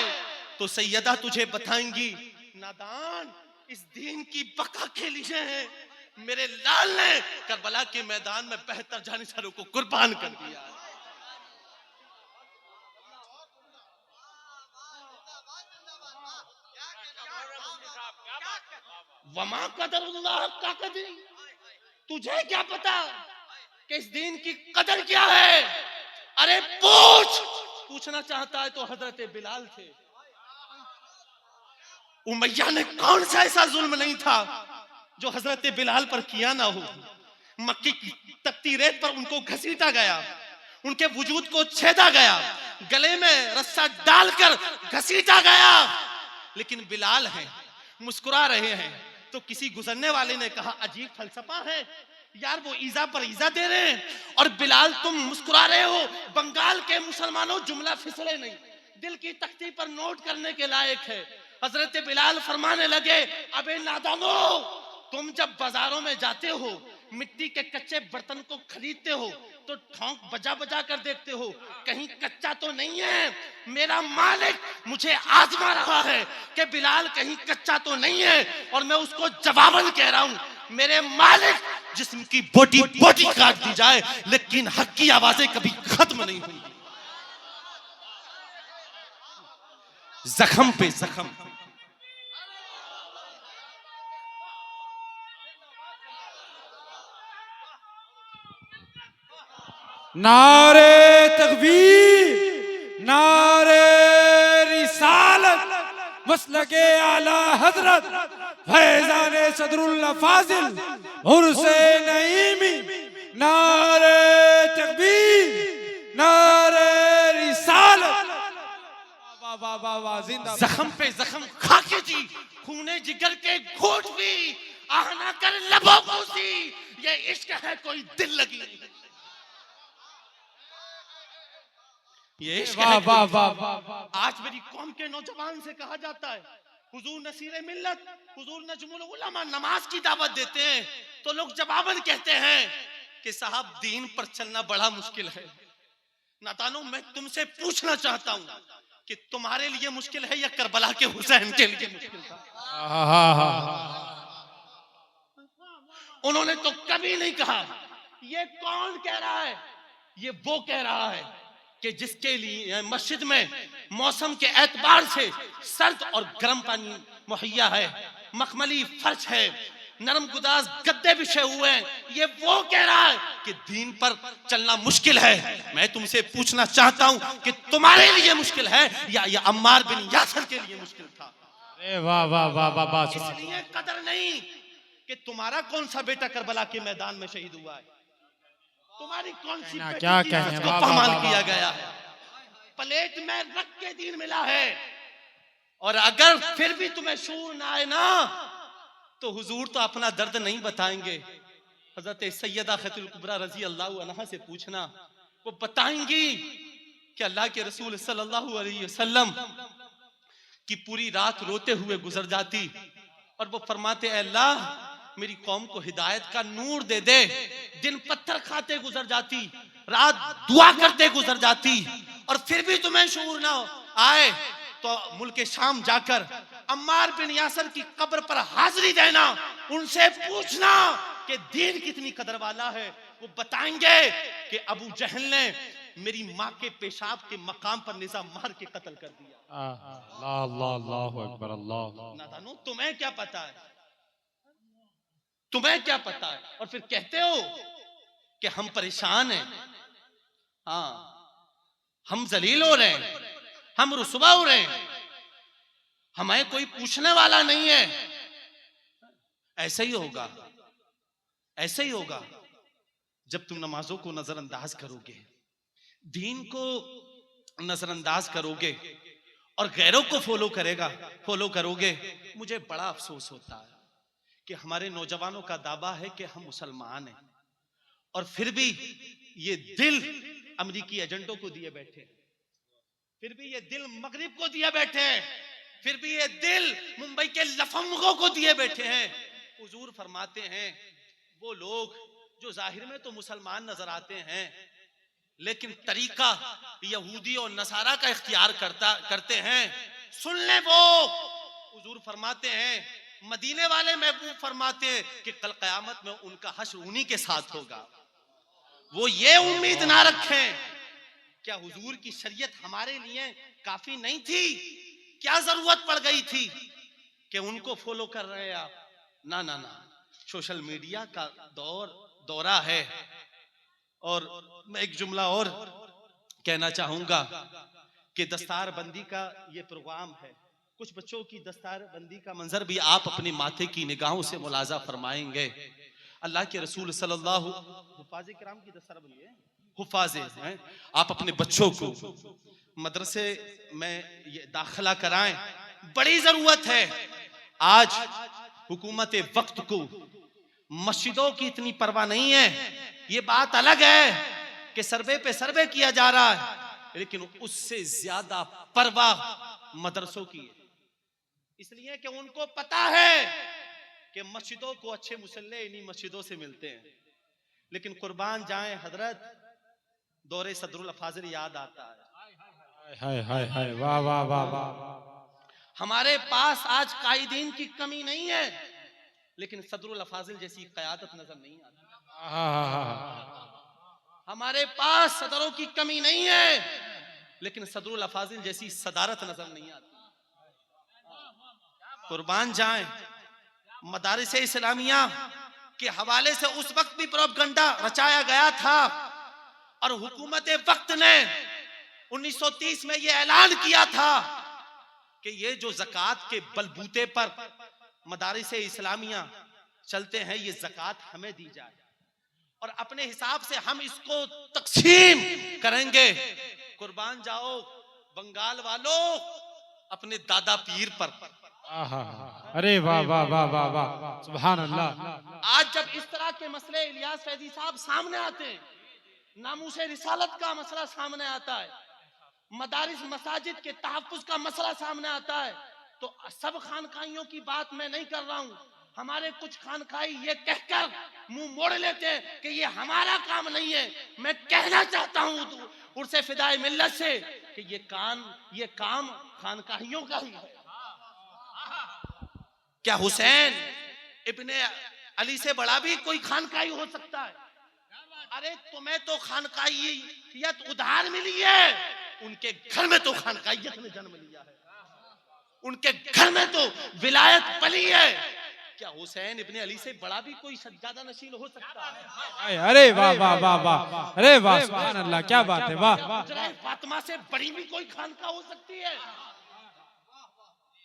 B: तो सैयदा तुझे बताएंगी, नादान इस दीन की बका के लिए मेरे लाल ने करबला के मैदान में बेहतर जानिसारों को कुर्बान कर दिया। वमा कदरुल्लाह का कदरी, तुझे क्या पता कि इस दीन की कदर क्या है? अरे पूछना चाहता है तो हजरत बिलाल थे। उमैया ने कौन सा ऐसा जुल्म नहीं था जो हजरत बिलाल पर किया ना हो। मक्की की तपती रेत पर उनको घसीटा गया, उनके वजूद को छेदा गया, गले में रस्सा डालकर घसीटा गया, लेकिन बिलाल हैं, मुस्कुरा रहे हैं। तो किसी गुजरने वाले ने कहा, अजीब फलसफा है यार, वो ईजा पर ईजा दे रहे हैं और बिलाल तुम मुस्कुरा रहे हो। बंगाल के मुसलमानों जुमला फिसले नहीं, दिल की तख्ती पर नोट करने के लायक है। हजरत बिलाल फरमाने लगे, अबे नादानो, तुम जब बाजारों में जाते हो मिट्टी के कच्चे बर्तन को खरीदते हो तो ठोंक बजा बजा कर देखते हो कहीं कच्चा तो नहीं है। मेरा मालिक मुझे आजमा रहा है कि बिलाल कहीं कच्चा तो नहीं है, और मैं उसको जवाबन कह रहा हूं, मेरे मालिक जिस्म की बोटी बोटी काट दी जाए लेकिन हक की आवाजें कभी खत्म नहीं होंगी। जख्म पे जख्म।
C: नारे तकबीर, नारे रिसालत, मसलके आला हजरत फैजाने सदरुल्लाह फाजिल उर्से नईमी। नारे तकबीर, नारे रिसालत। वाह वाह वाह, जिंदाबाद।
B: जख्म पे जख्म खाके जी, खूने जिगर के घोट भी, आहना कर लबों को सी, ये इश्क है कोई दिल लगी नहीं। ये इश्क है
C: वाह वाह वाह।
B: आज मेरी कौम के नौजवान से कहा जाता है, हुजूर नसीरे मिल्लत, हुजूर नजमुल उलमा नमाज की दावत देते हैं तो लोग जवाबन कहते हैं कि साहब दीन पर चलना बड़ा मुश्किल है। नातानो, मैं तुमसे पूछना चाहता हूं कि तुम्हारे लिए मुश्किल है या करबला के हुसैन के लिए मुश्किल था? उन्होंने तो कभी नहीं कहा ये कौन कह रहा है, ये वो कह रहा है कि जिसके लिए मस्जिद में मौसम के एतबार से सर्द और गर्म पानी मुहैया है, मखमली फर्श है, नरम गुदाज गद्दे बिछे हुए हैं, ये वो कह रहा है कि दीन पर चलना मुश्किल है। मैं तुमसे पूछना चाहता हूं कि तुम्हारे लिए मुश्किल है या अम्मार बिन यासर के लिए मुश्किल था?
C: वाह वाह वाह वाह वाह।
B: इसलिए कदर नहीं कि तुम्हारा कौन सा बेटा करबला के मैदान में शहीद हुआ है, तुम्हारी कौन सी
C: क्या कहने,
B: को पामाल किया गया है, प्लेट में रख के दीन मिला है। और अगर फिर भी तुम्हें शूर ना आए ना तो हुजूर तो अपना दर्द नहीं बताएंगे। हजरत सैयदा खतील कुबरा रजी अल्लाह अन्हा से पूछना, वो बताएंगी कि अल्लाह के रसूल सल्लल्लाहु अलैहि वसल्लम की पूरी रात रोते हुए गुजर जाती और वो फरमाते, अल्लाह मेरी कौम को हिदायत का नूर दे दे। दिन पत्थर खाते गुजर जाती, रात दुआ करते गुजर जाती, और फिर भी तुम्हें शऊर ना आए तो मुल्क शाम जाकर अम्मार बिन यासर की कब्र पर हाजिरी देना, उनसे पूछना कि दीन कितनी कदर वाला है। वो बताएंगे कि अबू जहल ने मेरी माँ के पेशाब के मकाम पर निजाम मार के कत्ल कर दिया।
C: अल्लाह अकबर अल्लाह।
B: नादानो, तुम्हें क्या पता है, तुम्हें क्या पता है? और फिर कहते हो कि हम परेशान हैं, हाँ हम जलील हो रहे हैं, हम रुसवा हो रहे हैं, हमें कोई पूछने वाला नहीं है। ऐसा ही होगा, ऐसा ही होगा जब तुम नमाजों को नजरअंदाज करोगे, दीन को नजरअंदाज करोगे और गैरों को फॉलो करोगे। मुझे बड़ा अफसोस होता है कि हमारे नौजवानों का दावा है कि हम मुसलमान हैं और फिर भी ये दिल अमेरिकी एजेंटों को दिए बैठे, फिर भी ये दिल मगरिब को दिए बैठे हैं, फिर भी ये दिल मुंबई के लफंगों को दिए बैठे हैं। हुजूर फरमाते हैं वो लोग जो जाहिर में तो मुसलमान नजर आते हैं लेकिन तरीका यहूदी और नसारा का इख्तियार करते हैं, सुन ले वो। हुजूर फरमाते हैं मदीने वाले महबूब फरमाते हैं कि कल क़यामत में उनका हश्र उन्हीं के साथ होगा। वो ये उम्मीद ना रखें, क्या हुजूर की शरीयत हमारे लिए काफी नहीं थी? क्या जरूरत पड़ गई थी कि उनको फॉलो कर रहे हैं आप? ना ना ना, सोशल मीडिया का दौरा है। और मैं एक जुमला और कहना चाहूंगा कि दस्तार बंदी का ये प्रोग्राम है, कुछ बच्चों की दस्तार बंदी का मंजर भी आप अपने माथे की निगाहों से मुलाजा फरमाएंगे। अल्लाह के रसूल सल्लल्लाहु हुफाज़े किराम की दस्तार बंदी है, हुफाज़े हैं, आप अपने बच्चों को मदरसे में ये दाखिला कराएं, बड़ी जरूरत है। आज हुकूमत वक्त को मस्जिदों की इतनी परवाह नहीं है। ये बात अलग है कि सर्वे पे सर्वे किया जा रहा है, लेकिन उससे ज्यादा परवाह मदरसों की है, इसलिए कि उनको पता है कि मस्जिदों को अच्छे मुसल्ले इन्हीं मस्जिदों से मिलते हैं, लेकिन कुर्बान जाए हजरत, दौरे सदरुल अफाजिल याद आता है।
C: हाय हाय हाय, वाह वाह वाह वाह।
B: हमारे पास आज कायदीन की कमी नहीं है, लेकिन सदरुल अफाजिल जैसी क़यादत नजर नहीं आती। हमारे पास सदरों की कमी नहीं है, लेकिन सदरुल अफाजिल जैसी सदारत नजर नहीं आती। कुर्बान जाए, मदारिस इस्लामिया के हवाले से उस वक्त भी प्रोपगंडा रचाया गया था, और हुकूमत वक्त ने 1930 में यह ऐलान किया था कि ये जो ज़कात के बलबूते पर मदारिस इस्लामिया चलते हैं, ये ज़कात हमें दी जाए और अपने हिसाब से हम इसको तकसीम करेंगे। कुर्बान जाओ बंगाल वालों, अपने दादा पीर पर।
C: अरे वाह वाह वाह वाह वाह, सुभान अल्लाह।
B: आज जब इस तरह के मसले इलियास फैजी साहब सामने आते हैं, नामूसे रिसालत का मसला सामने आता है, मदारिस मसाजिद के तहफ़्फ़ुज़ का मसला सामने आता है, तो सब खानकाइयों की बात मैं नहीं कर रहा हूं। हमारे कुछ खानकाई ये कहकर मुंह मोड़ लेते हैं कि ये हमारा काम नहीं है। मैं कहना चाहता हूं उर्से फिदाए मिल्लत से कि ये काम खानकाइयों का ही है। क्या हुसैन इब्ने अली से बड़ा भी कोई खानकाई हो सकता है? अरे तुम्हें तो खानकाइयत उधार मिली है, उनके घर में तो खानकाइयत ने जन्म लिया है, उनके घर में तो विलायत पली है। क्या हुसैन इब्ने अली से बड़ा भी कोई ज्यादा नशील हो सकता है?
C: अरे वाह वाह वाह वाह, अरे वाह, सुभान अल्लाह, क्या बात है, वाह।
B: फातिमा से बड़ी भी कोई खानका हो सकती है?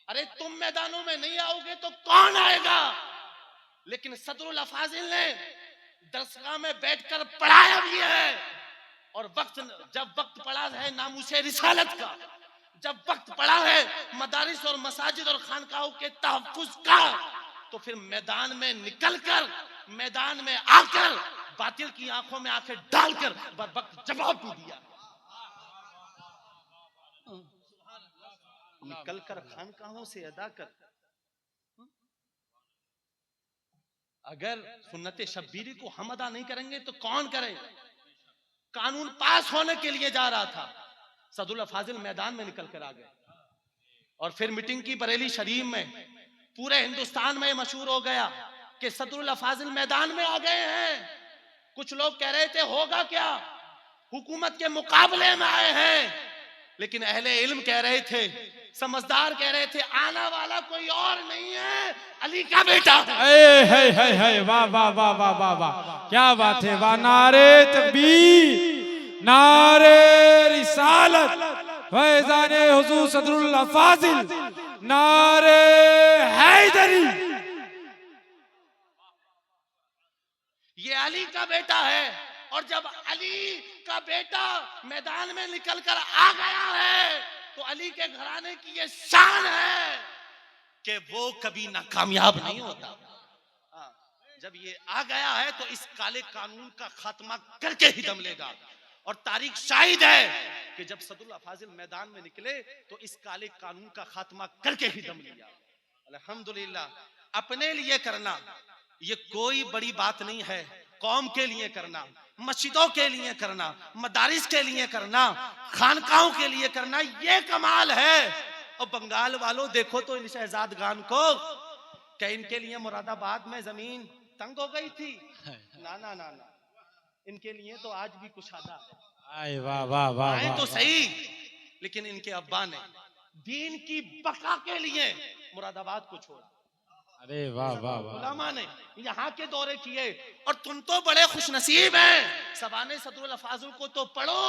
B: अरे तुम मैदानों में नहीं आओगे तो कौन आएगा? लेकिन सदरुल अफाजिल ने दरसगाह में बैठकर पढ़ाया भी है, और जब वक्त पड़ा है नामूसे रिसालत का, जब वक्त पड़ा है मदारिस और मसाजिद और खानकाहों के तहफ़्फ़ुज़ का, तो फिर मैदान में निकलकर, मैदान में आकर बातिल की आंखों में आंखें डालकर वक्त जवाब भी दिया। निकलकर खानकाहों से अदा कर। अगर सुन्नत शब्बीरी को हम अदा नहीं करेंगे तो कौन करे? कानून पास होने के लिए जा रहा था, सदरुल अफाजिल मैदान में निकल कर आ गए, और फिर मीटिंग की बरेली शरीफ में, पूरे हिंदुस्तान में मशहूर हो गया कि सदरुल अफाजिल मैदान में आ गए हैं। कुछ लोग कह रहे थे होगा क्या, हुकूमत के मुकाबले में आए हैं, लेकिन अहले इल्म कह रहे थे, समझदार कह रहे थे, आना वाला कोई और नहीं है, अली का बेटा है।
C: वाह वाह वाह वाह वाह वाह, क्या बात है, वाह। नारे तकबीर, नारे रिसालत, फैज़ाने हुजूर सदरुल अफाजिल, नारे हैदरी।
B: ये अली का बेटा है, और जब अली का बेटा मैदान में निकलकर आ गया है तो अली के घराने की ये शान है कि वो कभी नाकामयाब नहीं होता। जब ये आ गया है तो इस काले कानून का खात्मा करके ही दम लेगा, और तारीख शाहिद है कि जब सदरुल अफाजिल मैदान में निकले तो इस काले कानून का खात्मा करके ही दम लिया। अल्हम्दुलिल्लाह, अपने लिए करना ये कोई बड़ी बात नहीं है, कौम के लिए करना, मस्जिदों के लिए करना, मदारिस के लिए करना, खानकाहों के लिए करना, ये कमाल है। और बंगाल वालों देखो तो इन शहजादगान को, क्या इनके लिए मुरादाबाद में जमीन तंग हो गई थी? ना ना ना ना, इनके लिए तो आज भी कुशादा है।
C: वाह वाह वाह,
B: आए तो सही, लेकिन इनके अब्बा ने दीन की बका के लिए मुरादाबाद को छोड़ा।
C: अरे वाह वाह वाह,
B: उलमा ने यहाँ के दौरे किए, और तुम तो बड़े खुशनसीब हैं, सबाने सदरुल अफाजिल को तो पढ़ो,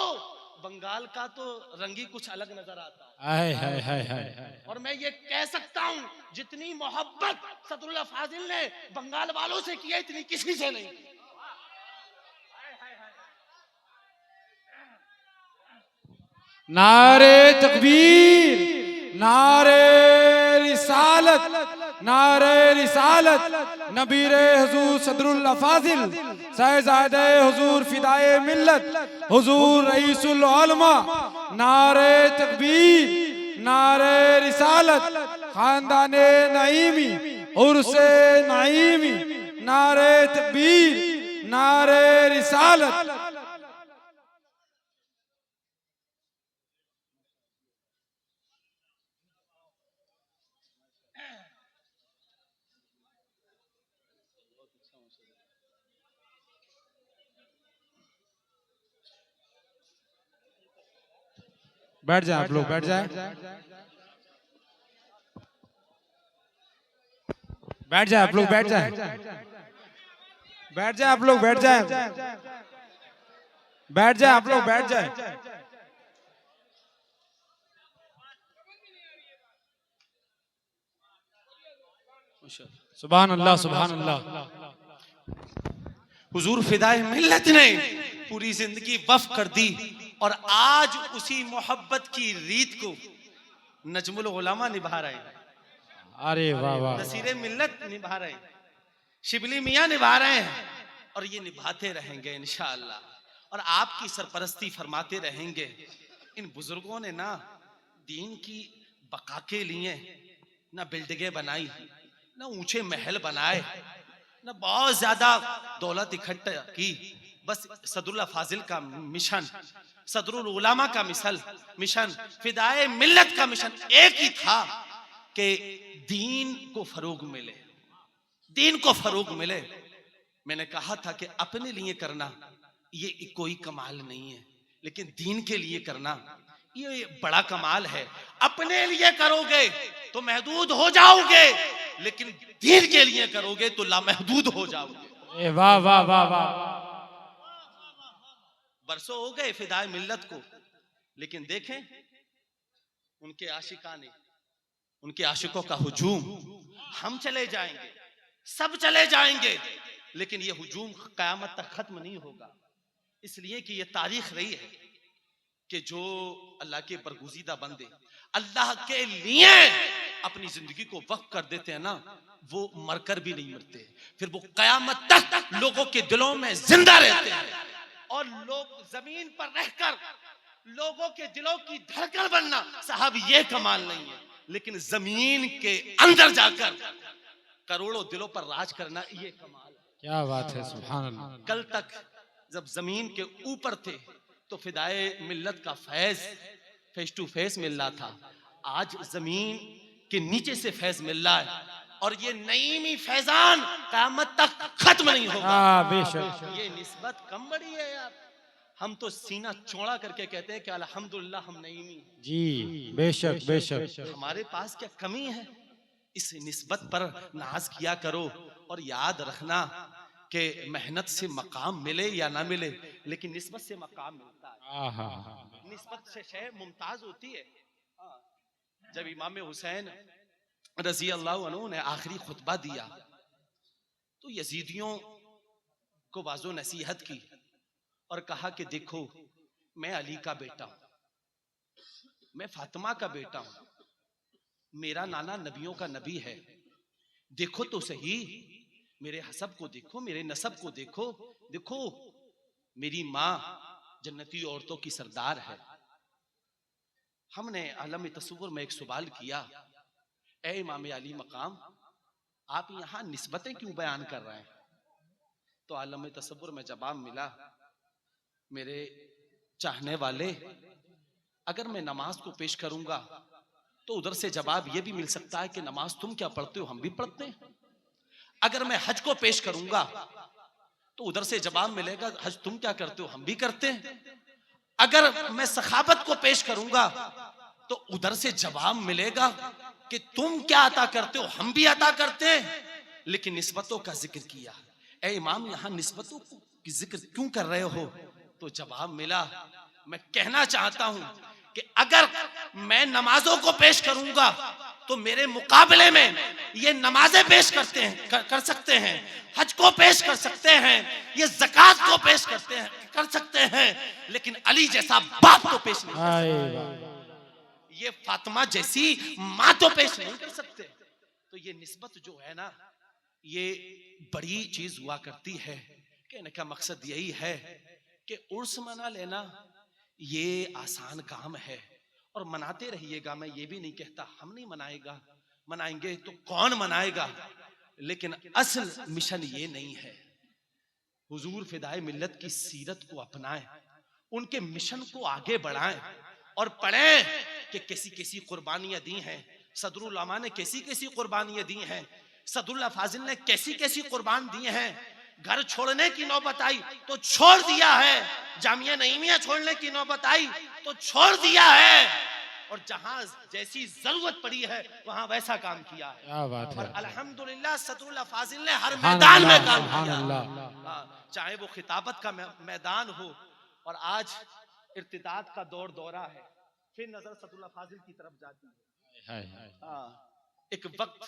B: बंगाल का तो रंगी कुछ अलग नजर आता है। और मैं ये कह सकता हूँ, जितनी मोहब्बत सदरुल अफाजिल ने बंगाल वालों से की है, इतनी किसी से नहीं की।
C: नारे तकबीर, नारे रिसालत, नारे रिसालत, नबीरे हुजूर सदरुल अफाजिल, शहजादे हुजूर फिदाए मिल्लत, हुजूर रईसुल उलमा। नारे तकबीर, नारे रिसालत, खानदाने नईमी, उर्से नाईमी, नारे तकबीर, नारे रिसालत। बैठ जाए आप लोग, बैठ जाए, बैठ जाए आप लोग, बैठ जाए, बैठ जाए आप लोग, बैठ जाए, बैठ जाए आप लोग, बैठ जाए। सुभान अल्लाह, सुभान अल्लाह।
B: हुजूर फिदाए मिल्लत ने पूरी जिंदगी वफ़ कर दी और आज उसी मोहब्बत की रीत को नजमुल उलमा निभा रहे हैं,
C: अरे वाह वाह,
B: नसीरे मिल्लत निभा रहे हैं, शिबली मियां निभा रहे हैं और ये निभाते रहेंगे इंशाअल्लाह। और आपकी सरपरस्ती फरमाते रहेंगे। इन बुजुर्गों ने ना दीन की बका के लिए ना बिल्डिंगें बनाई, ना ऊंचे महल बनाए, ना बहुत ज्यादा दौलत इकट्ठा की। बस सदरुल्लाह फाजिल का मिशन, सदरुल उलमा का मिशन, फिदाए मिल्लत का मिशन एक ही था कि दीन को फरोग मिले, दीन को फरोग मिले। मैंने कहा था कि अपने लिए करना ये कोई कमाल नहीं है, लेकिन दीन के लिए करना ये बड़ा कमाल है। अपने लिए करोगे तो महदूद हो जाओगे, लेकिन दीन के लिए करोगे तो लामहदूद हो जाओगे।
C: वाह वाह वाह वाह।
B: बरसों हो गए फिदाए मिल्लत को, लेकिन देखें उनके आशिकाने, उनके आशिकों का हुजूम। हम चले जाएंगे, सब चले जाएंगे, लेकिन ये हुजूम कयामत तक खत्म नहीं होगा। इसलिए कि ये तारीख रही है कि जो अल्लाह के बरगुज़ीदा बंदे अल्लाह के लिए अपनी जिंदगी को वक्फ कर देते हैं ना, वो मरकर भी नहीं मरते, फिर वो कयामत तक लोगों के दिलों में जिंदा रहते हैं। और लोग जमीन पर रहकर लोगों के दिलों की धड़कन बनना साहब ये कमाल नहीं है, लेकिन जमीन के अंदर जाकर करोड़ों दिलों पर राज करना ये कमाल है।
C: क्या बात है, सुभान अल्लाह।
B: कल तक जब जमीन के ऊपर थे तो फिदाए मिल्लत का फैज फेस टू फेस मिल रहा था, आज जमीन के नीचे से फैज मिल रहा है और ये नईमी फैजान क़यामत तक खत्म नहीं होगा।
C: बेशक।
B: ये निस्बत कम बड़ी है यार। हम तो सीना चौड़ा करके कहते हैं कि अल्हम्दुलिल्लाह हम नईमी
C: जी, बेशक बेशक।
B: हमारे पास क्या कमी है। इस निस्बत पर नाज किया करो और याद रखना कि मेहनत से मकाम मिले या ना मिले, लेकिन निस्बत से मकाम मिलता है। निस्बत से शय मुमताज होती है। जब इमाम हुसैन रजी अल्लाह अन्हु ने आखिरी खुतबा दिया तो यजीदियों को वाजो नसीहत की और कहा कि देखो मैं अली का बेटा हूं, मैं फातिमा का बेटा हूं, मेरा नाना नबियों का नबी है, देखो तो सही मेरे हसब को देखो, मेरे नसब को देखो, देखो मेरी माँ जन्नती औरतों की सरदार है। हमने आलम तसव्वुर में एक सवाल किया, ए इमाम अली मकाम आप यहाँ निस्बतें क्यों बयान कर रहे हैं? तो आलम तसव्वुर में जवाब मिला, मेरे चाहने वाले अगर मैं नमाज को पेश करूंगा तो उधर से जवाब यह भी मिल सकता है कि नमाज तुम क्या पढ़ते हो, हम भी पढ़ते हैं। अगर मैं हज को पेश करूंगा तो उधर से जवाब मिलेगा हज तुम क्या करते हो, हम भी करते हैं। अगर मैं सखावत को पेश करूंगा तो उधर से जवाब मिलेगा कि तुम क्या अता करते हो, हम भी अता करते हैं। लेकिन निस्बतों का जिक्र किया, ए इमाम यहाँ निस्बतों की जिक्र क्यों कर रहे हो? तो जवाब मिला, मैं कहना चाहता हूं कि अगर मैं नमाजों को पेश करूंगा तो मेरे मुकाबले में ये नमाजें पेश करते हैं, कर सकते हैं, हज को पेश कर सकते हैं, ये ज़कात को पेश कर सकते हैं, लेकिन अली जैसा बाप तो पेश नहीं कर सकते, ये फातिमा जैसी माँ तो पेश नहीं कर सकते। तो ये निस्बत जो है ना, ये बड़ी चीज हुआ करती है। कहने का मकसद यही है कि उर्स मना लेना ये आसान काम है और मनाते रहिएगा। मैं ये भी नहीं कहता हम नहीं मनाएगा, मनाएंगे तो कौन मनाएगा, लेकिन असल मिशन ये नहीं है। हुजूर फिदाए मिल्लत की सीरत को अपनाएं, उनके मिशन को आगे बढ़ाएं और पढ़ें कि कैसी कैसी कुर्बानियां दी हैं। सदरुल उलमा ने कैसी कैसी कुर्बानियां दी हैं, सदरुल्लाह फाजिल ने कैसी कैसी कुर्बान दी हैं। घर छोड़ने की नौबत आई तो छोड़ दिया है, जामिया नईमिया छोड़ने की नौबत आई तो छोड़ दिया है, और जहां जैसी जरूरत पड़ी है वहां वैसा काम किया है।
C: क्या बात है।
B: और अल्हम्दुलिल्लाह सदरुल्लाह फाजिल ने हर मैदान में काम किया, चाहे वो खिताबत का मैदान हो, और आज इर्तिदाद का दौरा है, फिर नजर सदरुल्लाह फाजिल की तरफ जाती है। एक वक्त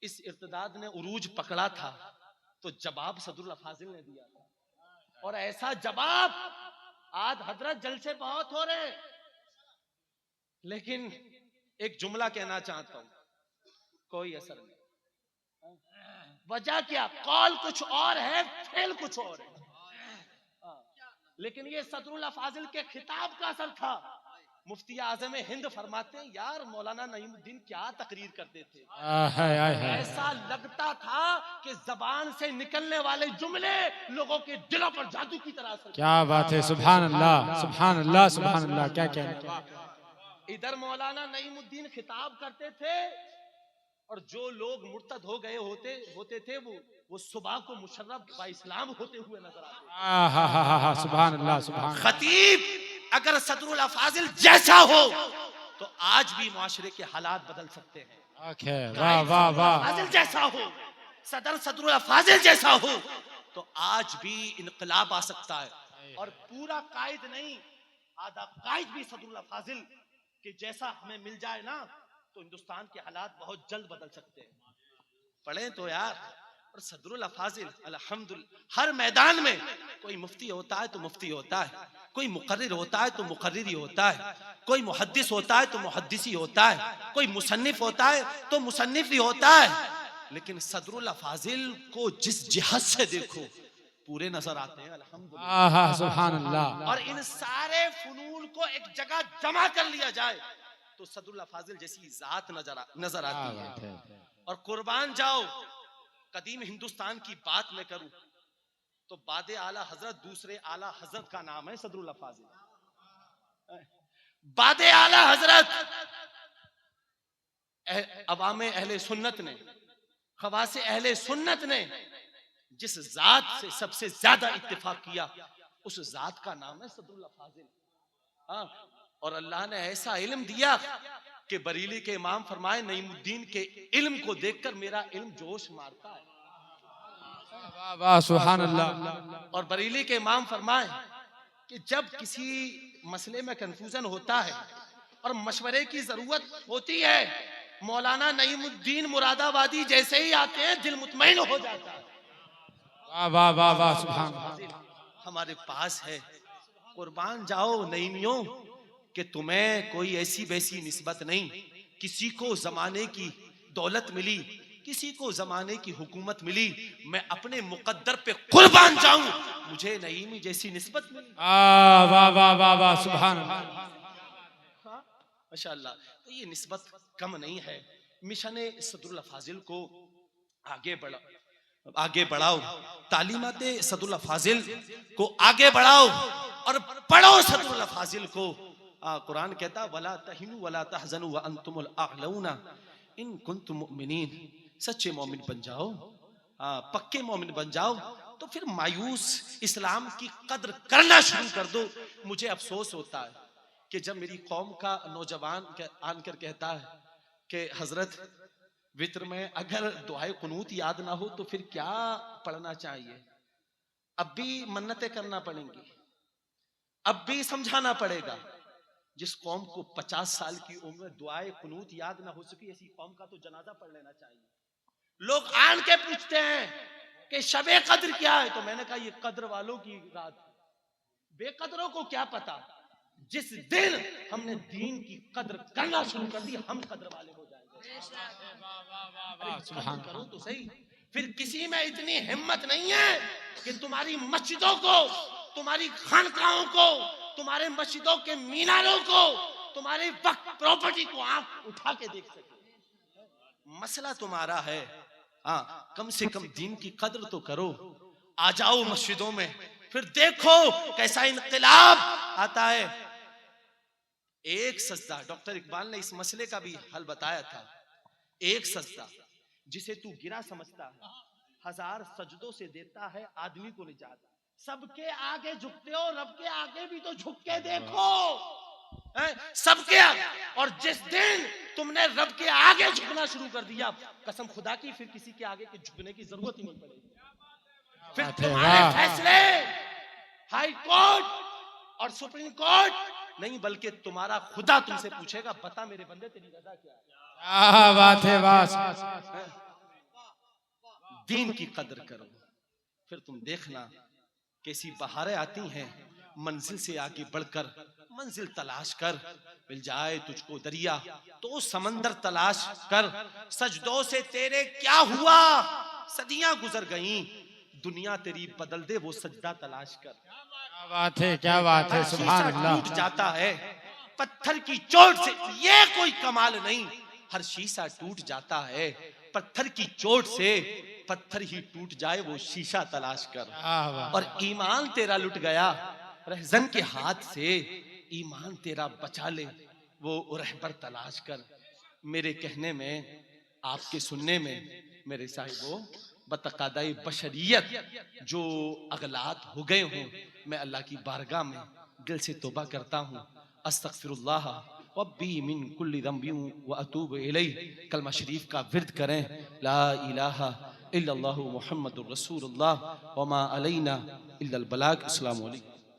B: इस इर्तिदाद ने उरूज पकड़ा था तो जवाब सदरुल्लाह फाजिल ने दिया था, और ऐसा जवाब आज हजरत जलसे बहुत हो रहे, लेकिन एक जुमला कहना चाहता हूं, कोई असर नहीं। वजह क्या? कौल कुछ और है, फेल कुछ और है। लेकिन ये सदरुल्लाह फाजिल के खिताब का असर था। मुफ्ती आजम हिंद फरमाते हैं, यार मौलाना नईमुद्दीन क्या तकरीर करते थे, ऐसा लगता था कि जबान से निकलने वाले जुमले लोगों के दिलों पर जादू की तरह असर।
C: क्या बात है, सुभान अल्लाह सुभान अल्लाह सुभान अल्लाह। क्या कहना।
B: इधर मौलाना नईमुद्दीन खिताब करते थे, और जो लोग मुर्तद हो गए होते थे वो सुबह को मुशर्रफ बा इस्लाम होते हुए नजर आते।
C: सुभान अल्लाह सुभान।
B: खतीब अगर सदरुल्लाह फाजिल जैसा हो तो आज भी मुआशरे के हालात बदल सकते हैं।
C: वाह वाह वाह।
B: फाजिल जैसा हो, सदरुल्लाह फाजिल जैसा हो तो आज भी इनकलाब आ सकता है। और पूरा कायद नहीं, आधा कायद भी सदरुल्लाह फाजिल के जैसा हमें मिल जाए ना तो हिंदुस्तान के हालात बहुत जल्द बदल सकते हैं। पढ़ें तो यार। और सदरुल्लाह फाजिल अल्हम्दुलिल्लाह हर मैदान में, कोई मुफ्ती होता है तो मुफ्ती होता है, कोई मुकर्रिर होता है तो मुकर्रिर ही होता है, कोई मुहद्दिस होता है तो मुहद्दिस ही होता है, कोई मुसन्निफ होता है तो मुसन्निफ ही होता है। लेकिन सदरुल्लाह फाजिल को जिस जिहत से देखो पूरे नजर आते हैं अल्हम्दुलिल्लाह,
C: सुभान अल्लाह।
B: और इन सारे फुनून को एक जगह जमा कर लिया जाए तो सदरुल्लाह फाजिल जैसी जात नजर आती है। और कुर्बान जाओ, कदीम हिंदुस्तान की बात मैं करूं तो बादे आला हजरत दूसरे आला हजरत का नाम है सदरुल्लाह फाजिल। बादे आला हजरत अवामे अहले सुन्नत ने, खवासे अहले सुन्नत ने जिस जात से सबसे ज्यादा इत्तेफाक किया उस जात का नाम है सदरुल्लाह फाजिल। और अल्लाह ने ऐसा इल्म दिया कि बरेली के इमाम फरमाए, नईमुद्दीन के इल्म को देखकर मेरा इल्म जोश मारता है।
C: वाह सुभान अल्लाह।
B: और बरेली के इमाम फरमाए कि जब किसी मसले में कंफ्यूजन होता है और मशवरे की जरूरत होती है, मौलाना नईमुद्दीन मुरादाबादी जैसे ही आते हैं दिल मुतमईन हो जाता है।
C: वाह वाह वाह सुभान।
B: हमारे पास है, कुर्बान जाओ नईमियों कि तुम्हें कोई ऐसी वैसी निस्बत नहीं। किसी को जमाने की दौलत मिली, किसी को जमाने की हुकूमत मिली, मैं अपने मुकद्दर पे कुर्बान जाऊं, मुझे नईमी जैसी निस्बत मिली।
C: वाह वाह वाह वाह सुभान।
B: माशाअल्लाह। तो ये निस्बत कम नहीं है। मिशन सदरुल्लाह फाजिल को आगे बढ़ाओ, तालीमाते सदरुल्लाह फाजिल को आगे बढ़ाओ और पढ़ो सदरुल्लाह फाजिल को। कुरान कहता वला तहिनु वला तहजनु व अंतुमुल अअलौना इन कुंतुम मुमिनीन। सच्चे मोमिन बन जाओ, पक्के मोमिन बन जाओ, तो फिर मायूस इस्लाम की कद्र करना शुरू कर दो। मुझे अफसोस होता है कि जब मेरी कौम का नौजवान आनकर कहता है कि हजरत वित्र में अगर दुआए कुनूत याद ना हो तो फिर क्या पढ़ना चाहिए। अब भी मन्नतें करना पड़ेंगी, अब भी समझाना पड़ेगा। जिस कौम को 50 साल की उम्र में दुआए कुनूत याद ना हो सकी, ऐसी कौम का तो जनाजा पढ़ लेना चाहिए। लोग आन के पूछते हैं कि शबे कद्र क्या है, तो मैंने कहा ये कद्र वालों की रात, बेकद्रों को क्या पता। जिस दिन हमने दीन की कद्र करना शुरू कर दी, हम कद्र वाले हो जाएंगे। करो तो सही। फिर किसी में इतनी हिम्मत नहीं है कि तुम्हारी मस्जिदों को, तुम्हारी खानकाहों को, तुम्हारे मस्जिदों के मीनारों को, तुम्हारी वक्त प्रॉपर्टी को आंख उठा के देख सके। मसला तुम्हारा है, हाँ, कम से कम दीन की कद्र तो करो। आ जाओ मस्जिदों में, फिर देखो कैसा इनकलाब आता है। एक सजदा, डॉक्टर इकबाल ने इस मसले का भी हल बताया था। एक सजदा जिसे तू गिरा समझता है, 1000 सजदों से देता है आदमी को निजात। सबके आगे झुकते हो, रब के आगे भी तो झुक के देखो, सबके आगे। और जिस दिन तुमने रब के आगे झुकना शुरू कर दिया, कसम खुदा की, फिर किसी के आगे के झुकने की जरूरत ही नहीं पड़ेगी। फिर तुम्हारे फैसले हाई कोर्ट और सुप्रीम कोर्ट नहीं, बल्कि तुम्हारा खुदा तुमसे पूछेगा, बता मेरे बंदे तेरी रजा क्या है।
C: क्या बात है, वाह।
B: दीन की कदर करो, फिर तुम देखना कैसी बहारें आती हैं। मंजिल से आगे बढ़कर मंजिल तलाश कर, मिल जाए तुझको दरिया तो समंदर तलाश कर। सजदों से तेरे क्या हुआ, सदियां गुजर गईं, दुनिया तेरी बदल दे वो सजदा तलाश कर।
C: क्या बात है, क्या बात है, सुभान अल्लाह।
B: टूट जाता है पत्थर की चोट से, ये कोई कमाल नहीं। हर शीशा टूट जाता है पत्थर की चोट से, पत्थर ही टूट जाए वो शीशा तलाश कर। और ईमान तेरा लुट गया रहजन के हाथ से, ईमान तेरा बचा ले वो रहबर तलाश कर। मेरे कहने में, आपके सुनने में मेरे साहिबों, बतकादाई बशरियत जो अगलात हो गए हों, मैं अल्लाह की बारगाह में दिल से तौबा करता हूँ। अस्तगफिरुल्लाह रब्बी मिन कुल्ली ज़ंबिन व अतूबु इलैह। कलमा शरीफ का विर्द करें, ला इलाहा इल्लल्लाहु मुहम्मदुर रसूलुल्लाह व मा अलैना इल्लल बलाग। अस्सलामु अलैकुम।